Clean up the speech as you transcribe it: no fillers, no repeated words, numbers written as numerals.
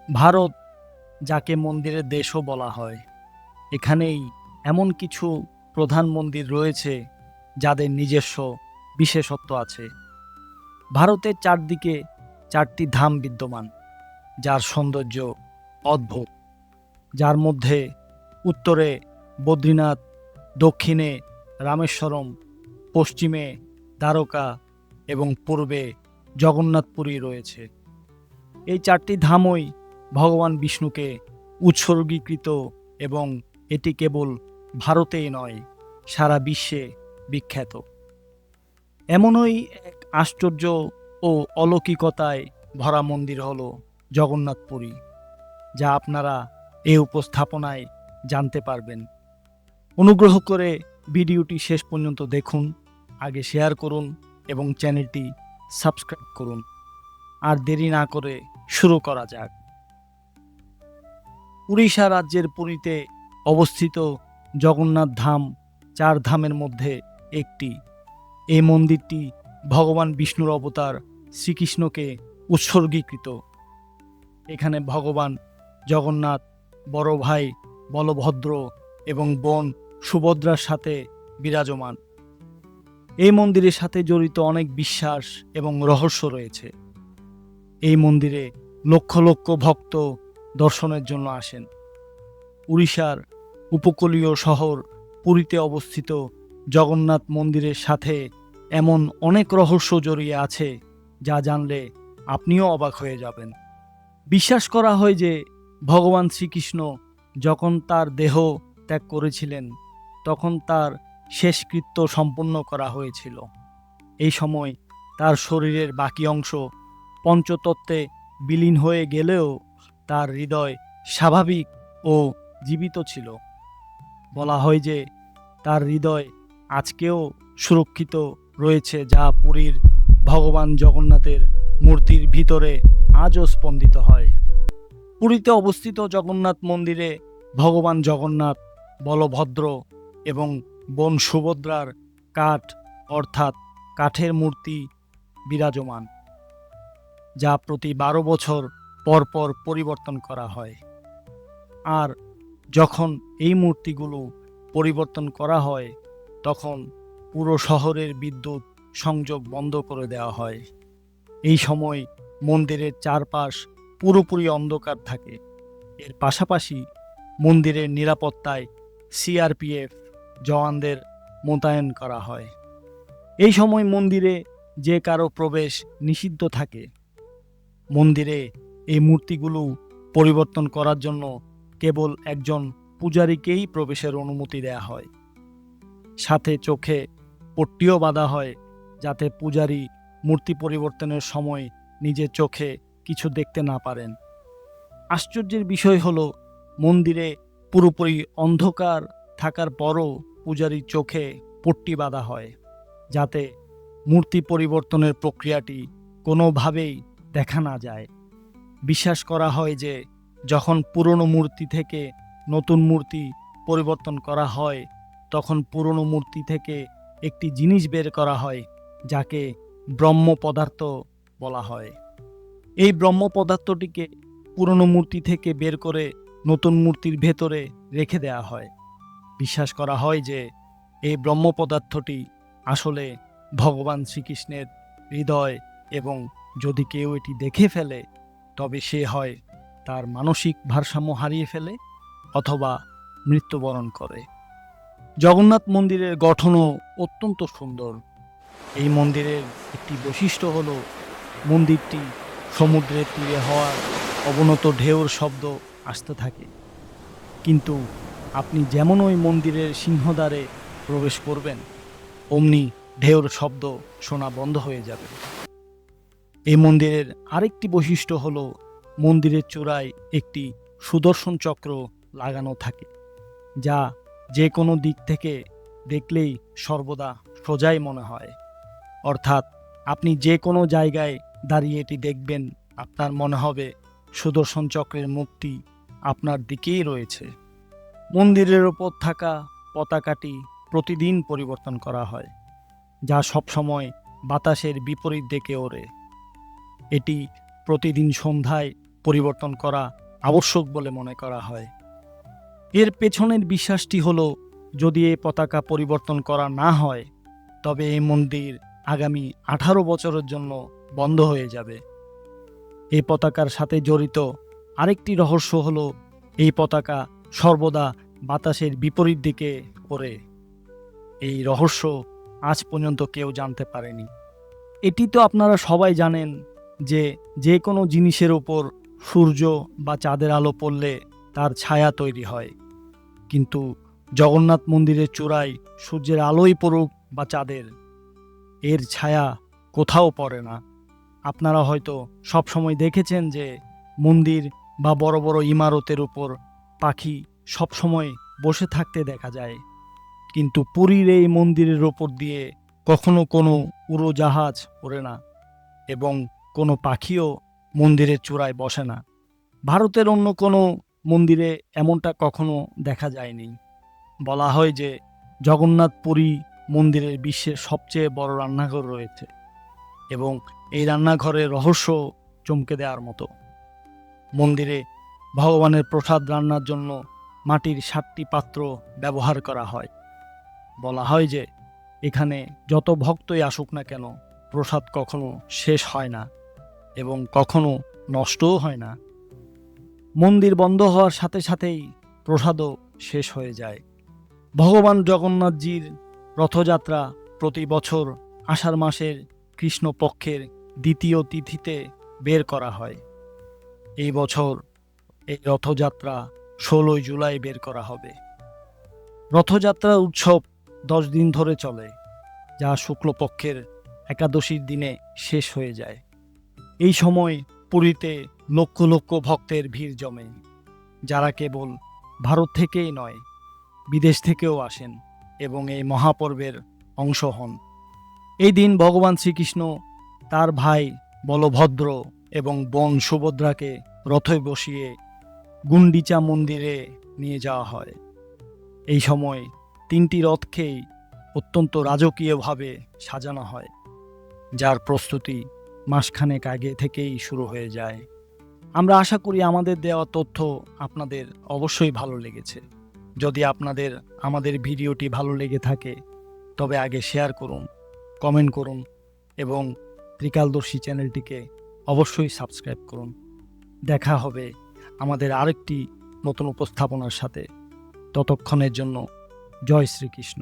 ভারত, যাকে মন্দিরের দেশও বলা হয়, এখানেই এমন কিছু প্রধান মন্দির রয়েছে যাদের নিজস্ব বিশেষত্ব আছে। ভারতের চারদিকে চারটি ধাম বিদ্যমান, যার সৌন্দর্য অদ্ভুত, যার মধ্যে উত্তরে বদ্রীনাথ, দক্ষিণে রামেশ্বরম, পশ্চিমে দ্বারকা এবং পূর্বে জগন্নাথপুরী রয়েছে। এই চারটি ধামই ভগবান বিষ্ণুকে উৎসর্গীকৃত এবং এটি কেবল ভারতেই নয়, সারা বিশ্বে বিখ্যাত। এমনই এক আশ্চর্য ও অলৌকিকতায় ভরা মন্দির হল জগন্নাথপুরী, যা আপনারা এই উপস্থাপনায় জানতে পারবেন। অনুগ্রহ করে ভিডিওটি শেষ পর্যন্ত দেখুন, আগে শেয়ার করুন এবং চ্যানেলটি সাবস্ক্রাইব করুন। আর দেরি না করে শুরু করা যাক। উড়িষ্যা রাজ্যের পুরীতে অবস্থিত জগন্নাথ ধাম চার ধামের মধ্যে একটি। এই মন্দিরটি ভগবান বিষ্ণুর অবতার শ্রীকৃষ্ণকে উৎসর্গীকৃত। এখানে ভগবান জগন্নাথ বড় ভাই বলভদ্র এবং বোন সুভদ্রার সাথে বিরাজমান। এই মন্দিরের সাথে জড়িত অনেক বিশ্বাস এবং রহস্য রয়েছে। এই মন্দিরে লক্ষ লক্ষ ভক্ত দর্শনের জন্য আসেন। উড়িষ্যার উপকূলীয় শহর পুরীতে অবস্থিত জগন্নাথ মন্দিরের সাথে এমন অনেক রহস্য জড়িয়ে আছে যা জানলে আপনিও অবাক হয়ে যাবেন। বিশ্বাস করা হয় যে ভগবান শ্রীকৃষ্ণ যখন তার দেহ ত্যাগ করেছিলেন, তখন তার শেষকৃত্য সম্পন্ন করা হয়েছিল। এই সময় তার শরীরের বাকি অংশ পঞ্চতত্ত্বে বিলীন হয়ে গেলেও তার হৃদয় স্বাভাবিক ও জীবিত ছিল। বলা হয় যে তার হৃদয় আজকেও সুরক্ষিত রয়েছে, যা পুরীর ভগবান জগন্নাথের মূর্তির ভিতরে আজও স্পন্দিত হয়। পুরীতে অবস্থিত জগন্নাথ মন্দিরে ভগবান জগন্নাথ, বলভদ্র এবং বোন সুভদ্রার কাঠ অর্থাৎ কাঠের মূর্তি বিরাজমান, যা প্রতি 12 বছর পর পর পরিবর্তন করা হয়। আর যখন এই মূর্তিগুলো পরিবর্তন করা হয়, তখন পুরো শহরের বিদ্যুৎ সংযোগ বন্ধ করে দেওয়া হয়। এই সময় মন্দিরের চারপাশ পুরোপুরি অন্ধকার থাকে। এর পাশাপাশি মন্দিরের নিরাপত্তায় সিআরপিএফ জওয়ানদের মোতায়েন করা হয়। এই সময় মন্দিরে যে কারো প্রবেশ নিষিদ্ধ থাকে। মন্দিরে এই মূর্তিগুলো পরিবর্তন করার জন্য কেবল একজন পূজারীকেই প্রবেশের অনুমতি দেয়া হয়। সাথে চোখে পট্টিও বাঁধা হয়, যাতে পূজারী মূর্তি পরিবর্তনের সময় নিজের চোখে কিছু দেখতে না পারেন। আশ্চর্যের বিষয় হলো, মন্দিরে পুরোপুরি অন্ধকার থাকার পরও পূজারীর চোখে পট্টি বাঁধা হয়, যাতে মূর্তি পরিবর্তনের প্রক্রিয়াটি কোনোভাবেই দেখা না যায়। বিশ্বাস করা হয় যে যখন পুরনো মূর্তি থেকে নতুন মূর্তি পরিবর্তন করা হয়, তখন পুরনো মূর্তি থেকে একটি জিনিস বের করা হয়, যাকে ব্রহ্ম পদার্থ বলা হয়। এই ব্রহ্ম পদার্থটিকে পুরনো মূর্তি থেকে বের করে নতুন মূর্তির ভেতরে রেখে দেওয়া হয়। বিশ্বাস করা হয় যে এই ব্রহ্ম পদার্থটি আসলে ভগবান শ্রীকৃষ্ণের হৃদয়, এবং যদি কেউ এটি দেখে ফেলে তবে সে হয় তার মানসিক ভারসাম্য হারিয়ে ফেলে অথবা মৃত্যুবরণ করে। জগন্নাথ মন্দিরের গঠনও অত্যন্ত সুন্দর। এই মন্দিরের একটি বৈশিষ্ট্য হল, মন্দিরটি সমুদ্রের তীরে হওয়ার অবনত ঢেউর শব্দ আসতে থাকে, কিন্তু আপনি যেমন ওই মন্দিরের সিংহদ্বারে প্রবেশ করবেন, অমনি ঢেউর শব্দ শোনা বন্ধ হয়ে যাবে। এই মন্দিরের আরেকটি বৈশিষ্ট্য হল, মন্দিরের চূড়ায় একটি সুদর্শন চক্র লাগানো থাকে, যা যে কোনো দিক থেকে দেখলেই সর্বদা সোজাই মনে হয়। অর্থাৎ আপনি যে কোনো জায়গায় দাঁড়িয়ে এটি দেখবেন, আপনার মনে হবে সুদর্শন চক্রের মুখটি আপনার দিকেই রয়েছে। মন্দিরের ওপর থাকা পতাকাটি প্রতিদিন পরিবর্তন করা হয়, যা সবসময় বাতাসের বিপরীত দিকে ওড়ে। এটি প্রতিদিন সন্ধ্যায় পরিবর্তন করা আবশ্যক বলে মনে করা হয়। এর পেছনের বিশ্বাসটি হলো, যদি এই পতাকা পরিবর্তন করা না হয় তবে এই মন্দির আগামী 18 বছরের জন্য বন্ধ হয়ে যাবে। এই পতাকার সাথে জড়িত আরেকটি রহস্য হলো, এই পতাকা সর্বদা বাতাসের বিপরীত দিকে ওড়ে। এই রহস্য আজ পর্যন্ত কেউ জানতে পারেনি। এটি তো আপনারা সবাই জানেন যে যে কোনো জিনিসের ওপর সূর্য বা চাঁদের আলো পড়লে তার ছায়া তৈরি হয়, কিন্তু জগন্নাথ মন্দিরের চূড়ায় সূর্যের আলোই পড়ুক বা চাঁদের, এর ছায়া কোথাও পড়ে না। আপনারা হয়তো সবসময় দেখেছেন যে মন্দির বা বড় বড় ইমারতের উপর পাখি সবসময় বসে থাকতে দেখা যায়, কিন্তু পুরীর এই মন্দিরের ওপর দিয়ে কখনো কোনো উড়োজাহাজ ওড়ে না এবং কোনো পাখিও মন্দিরের চূড়ায় বসে না। ভারতের অন্য কোনো মন্দিরে এমনটা কখনো দেখা যায়নি। বলা হয় যে জগন্নাথ পুরী মন্দিরের বিশ্বের সবচেয়ে বড় রান্নাঘর রয়েছে এবং এই রান্নাঘরের রহস্য চমকে দেওয়ার মতো। মন্দিরে ভগবানের প্রসাদ রান্নার জন্য মাটির 7টি পাত্র ব্যবহার করা হয়। বলা হয় যে এখানে যত ভক্তই আসুক না কেন, প্রসাদ কখনো শেষ হয় না এবং কখনো নষ্টও হয় না। মন্দির বন্ধ হওয়ার সাথে সাথেই প্রসাদও শেষ হয়ে যায়। ভগবান জগন্নাথজির রথযাত্রা প্রতি বছর আষাঢ় মাসের কৃষ্ণপক্ষের 2য় তিথিতে বের করা হয়। এই বছর এই রথযাত্রা 16 জুলাই বের করা হবে। রথযাত্রা উৎসব 10 দিন ধরে চলে, যা শুক্লপক্ষের একাদশীর দিনে শেষ হয়ে যায়। এই সময় পুরীতে লক্ষ লক্ষ ভক্তের ভিড় জমে, যারা কেবল ভারত থেকেই নয়, বিদেশ থেকেও আসেন এবং এই মহাপর্বের অংশ হন। এই দিন ভগবান শ্রীকৃষ্ণ তার ভাই বলভদ্র এবং বোন সুভদ্রাকে রথে বসিয়ে গুন্ডিচা মন্দিরে নিয়ে যাওয়া হয়। এই সময় 3টি রথকেই অত্যন্ত রাজকীয়ভাবে সাজানো হয়, যার প্রস্তুতি মাসখানেক আগে থেকেই শুরু হয়ে যায়। আমরা আশা করি আমাদের দেওয়া তথ্য আপনাদের অবশ্যই ভালো লেগেছে। যদি আপনাদের আমাদের ভিডিওটি ভালো লেগে থাকে তবে আগে শেয়ার করুন, কমেন্ট করুন এবং ত্রিকালদর্শী চ্যানেলটিকে অবশ্যই সাবস্ক্রাইব করুন। দেখা হবে আমাদের আরেকটি নতুন উপস্থাপনার সাথে। ততক্ষণের জন্য জয় শ্রীকৃষ্ণ।